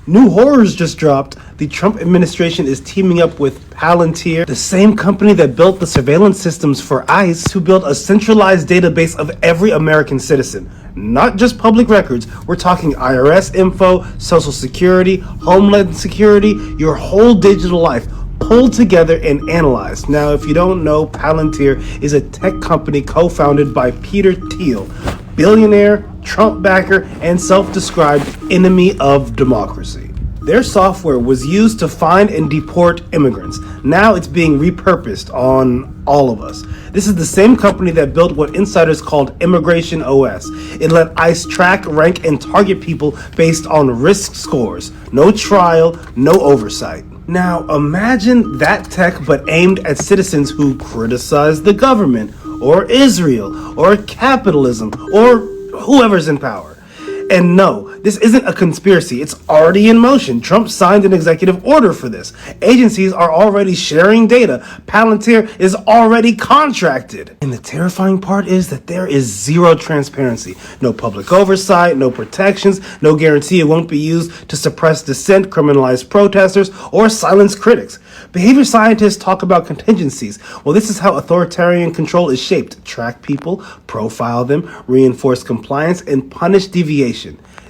New horrors just dropped. The Trump administration is teaming up with Palantir, the same company that built the surveillance systems for ICE, to build a centralized database of every American citizen. Not just public records, we're talking IRS info, Social Security, Homeland Security, your whole digital life pulled together and analyzed. Now, if you don't know, Palantir is a tech company co-founded by Peter Thiel, billionaire, Trump backer, and self-described enemy of democracy. Their software was used to find and deport immigrants. Now it's being repurposed on all of us. This is the same company that built what insiders called Immigration OS. It let ICE track, rank, and target people based on risk scores. No trial, no oversight. Now imagine that tech but aimed at citizens who criticize the government, or Israel, or capitalism, or whoever's in power. And no, this isn't a conspiracy. It's already in motion. Trump signed an executive order for this. Agencies are already sharing data. Palantir is already contracted. And the terrifying part is that there is zero transparency. No public oversight, no protections, no guarantee it won't be used to suppress dissent, criminalize protesters, or silence critics. Behavior scientists talk about contingencies. Well, this is how authoritarian control is shaped. Track people, profile them, reinforce compliance, and punish deviation.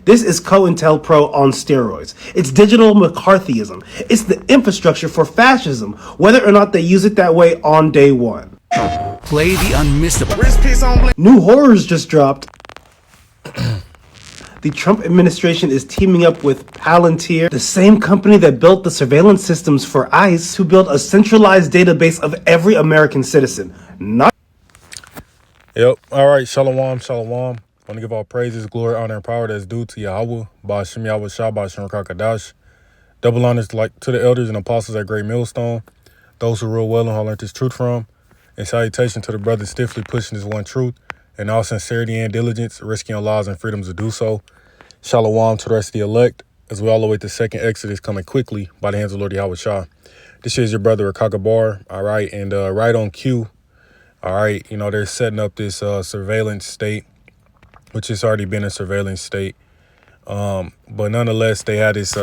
This is COINTELPRO on steroids. It's digital McCarthyism. It's the infrastructure for fascism, whether or not they use it that way on day one. Play the unmissable. New horrors just dropped. The Trump administration is teaming up with Palantir, the same company that built the surveillance systems for ICE, to build a centralized database of every American citizen. Not. Yep. All right. Shalom. Shalom. I want to give all praises, glory, honor, and power that's due to Yahweh, Ba'ashem Yahweh Shah, Ba'ashem Rakakadash. Double honors like to the elders and apostles at Great Millstone, those who rule well and who learned this truth from. And salutation to the brothers stiffly pushing this one truth, and all sincerity and diligence, risking our lives and freedoms to do so. Shalom to the rest of the elect, as we all await the second Exodus coming quickly by the hands of Lord Yahweh Shah. This is your brother Rakakabar, all right, and right on cue, all right, you know, they're setting up this surveillance state, which has already been a surveillance state. But nonetheless, they had this,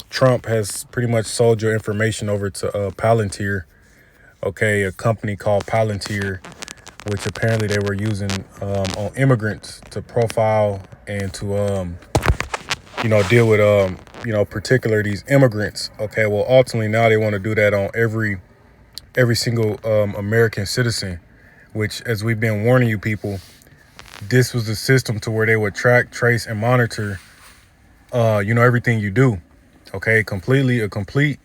Trump has pretty much sold your information over to Palantir, okay, a company called Palantir, which apparently they were using on immigrants to profile and to, you know, deal with, you know, particular these immigrants. Okay, well, ultimately now they want to do that on every single American citizen, which, as we've been warning you people, this was the system to where they would track, trace, and monitor, you know, everything you do. Okay, a complete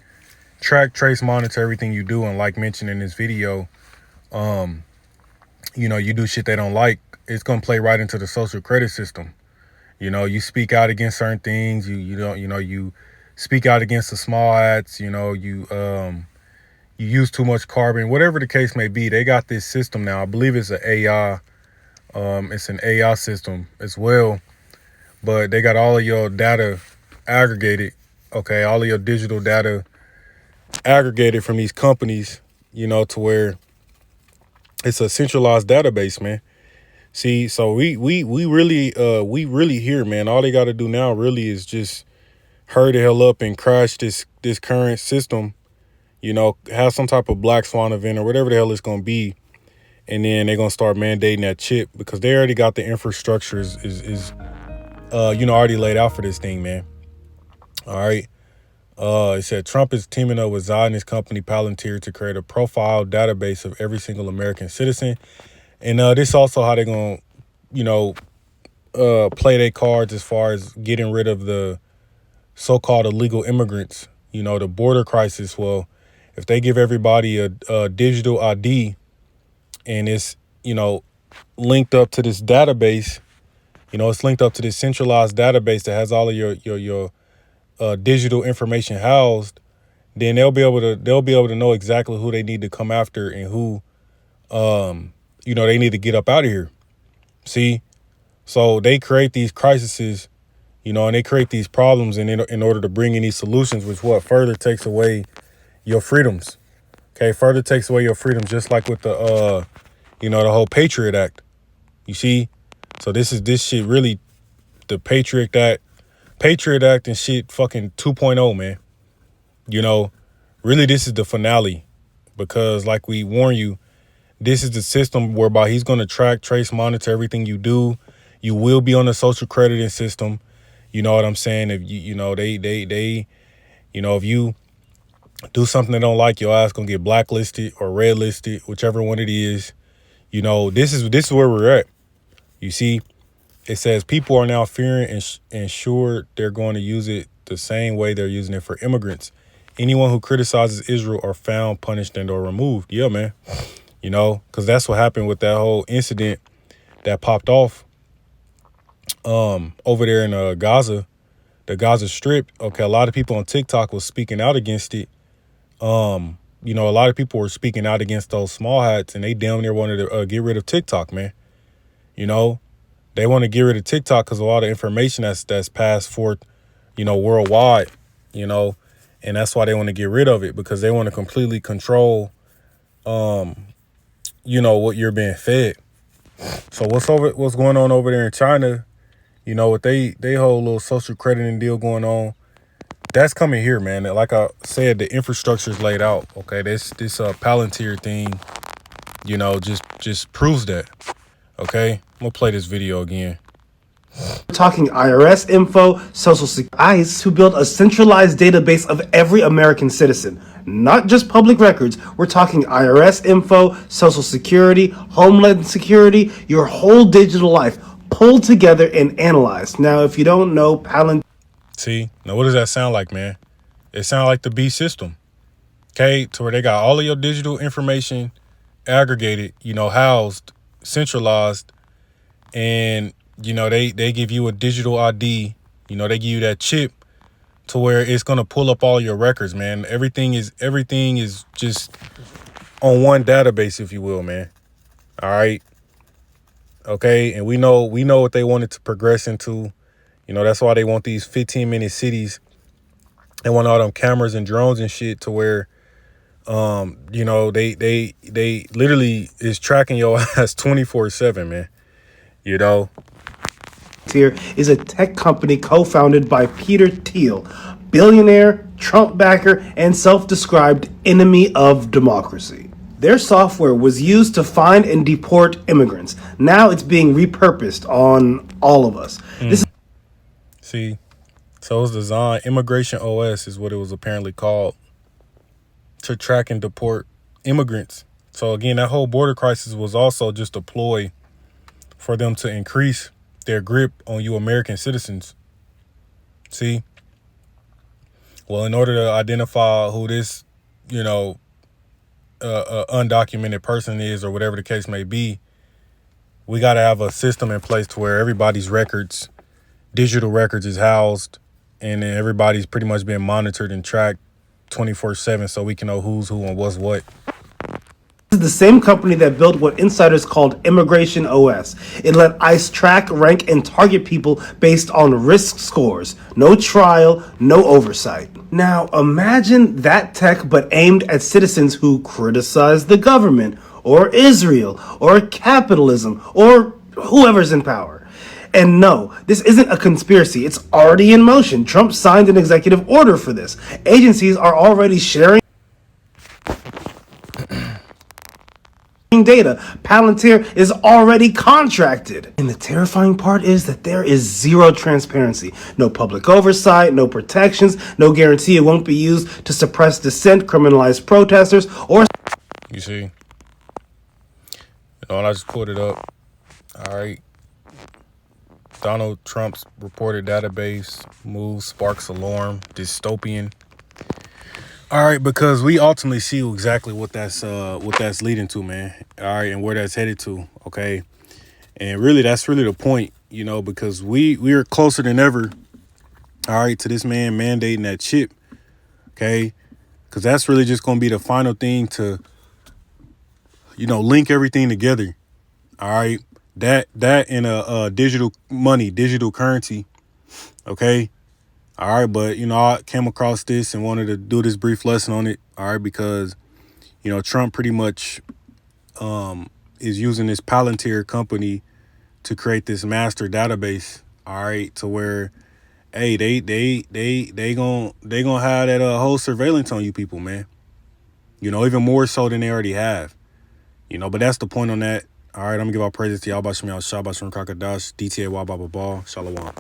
track, trace, monitor everything you do. And like mentioned in this video, you know, you do shit they don't like, it's gonna play right into the social credit system. You know, you speak out against certain things, you don't, you know, you speak out against the small acts, you know, you use too much carbon, whatever the case may be. They got this system now. I believe it's an AI. It's an AI system as well, but they got all of your data aggregated. Okay, all of your digital data aggregated from these companies, you know, to where it's a centralized database, man. See, so we really here, man. All they got to do now really is just hurry the hell up and crash this current system, you know, have some type of black swan event or whatever the hell it's going to be. And then they're going to start mandating that chip because they already got the infrastructure is you know, already laid out for this thing, man. All right. It said Trump is teaming up with Zionist company Palantir to create a profile database of every single American citizen. And this also how they're going to, you know, play their cards as far as getting rid of the so-called illegal immigrants, you know, the border crisis. Well, if they give everybody a digital ID and it's, you know, linked up to this database, you know, it's linked up to this centralized database that has all of your digital information housed, then they'll be able to know exactly who they need to come after and who, you know, they need to get up out of here. See, so they create these crises, you know, and they create these problems in order to bring in these solutions, which what further takes away your freedoms. Okay, further takes away your freedoms, just like with the, you know, the whole Patriot Act. You see, so this shit really, the Patriot Act, Patriot Act and shit fucking 2.0, man. You know, really this is the finale, because like we warn you, this is the system whereby he's going to track, trace, monitor everything you do. You will be on the social crediting system. You know what I'm saying? If you know, they, if you do something they don't like, your ass gonna get blacklisted or red listed, whichever one it is. You know, this is where we're at. You see, it says people are now fearing and sure they're going to use it the same way they're using it for immigrants. Anyone who criticizes Israel are found, punished, and or removed. Yeah, man. You know, because that's what happened with that whole incident that popped off over there in Gaza, the Gaza Strip. Okay, a lot of people on TikTok was speaking out against it. You know, a lot of people were speaking out against those small hats, and they damn near wanted to get rid of TikTok, man. You know, they want to get rid of TikTok because of all the information that's passed forth, you know, worldwide, you know, and that's why they want to get rid of it, because they want to completely control, you know, what you're being fed. So what's going on over there in China, you know, with they whole little social crediting deal going on, that's coming here, man. Like I said, the infrastructure is laid out. Okay, this Palantir thing, you know, just proves that. Okay, I'm gonna play this video again. We're talking IRS info, Social Security, ICE, who built a centralized database of every American citizen, not just public records. We're talking IRS info, Social Security, Homeland Security, your whole digital life pulled together and analyzed. Now, if you don't know, Palantir. See, now what does that sound like, man? It sounds like the B system. Okay, to where they got all of your digital information aggregated, you know, housed, centralized, and you know, they give you a digital ID, you know, they give you that chip to where it's gonna pull up all your records, man. Everything is just on one database, if you will, man. All right. Okay, and we know what they wanted to progress into. You know, that's why they want these 15-minute cities. They want all them cameras and drones and shit to where, you know, they literally is tracking your ass 24/7, man. You know, Here is a tech company co-founded by Peter Thiel, billionaire, Trump backer, and self-described enemy of democracy. Their software was used to find and deport immigrants. Now it's being repurposed on all of us. This is see, so it's designed, Immigration OS is what it was apparently called, to track and deport immigrants. So again, that whole border crisis was also just a ploy for them to increase their grip on you American citizens. See? Well, in order to identify who this, you know, undocumented person is, or whatever the case may be, we got to have a system in place to where everybody's records, digital records, is housed, and then everybody's pretty much being monitored and tracked 24/7, so we can know who's who and what's what. is the same company that built what insiders called Immigration OS. It let ICE track, rank, and target people based on risk scores. No trial, no oversight. Now, imagine that tech but aimed at citizens who criticize the government, or Israel, or capitalism, or whoever's in power. And no, this isn't a conspiracy. It's already in motion. Trump signed an executive order for this. Agencies are already sharing data. Palantir is already contracted. And the terrifying part is that there is zero transparency. No public oversight, no protections, no guarantee it won't be used to suppress dissent, criminalize protesters, or... You see? You know, and I just pulled it up. All right. Donald Trump's reported database move sparks alarm. Dystopian. All right, because we ultimately see exactly what that's leading to, man. All right, and where that's headed to. Okay, and really, that's really the point, you know, because we are closer than ever. All right, to this man mandating that chip. Okay, because that's really just going to be the final thing to, you know, link everything together. All right, that in a digital money, digital currency. Okay. All right, but, you know, I came across this and wanted to do this brief lesson on it, all right, because, you know, Trump pretty much is using this Palantir company to create this master database, all right, to where hey, they gonna have that whole surveillance on you people, man. You know, even more so than they already have. You know, but that's the point on that. All right, I'm gonna give our praises to y'all. Shabbat Shalom Kakadash, DTA Wababa Ball, Shalom.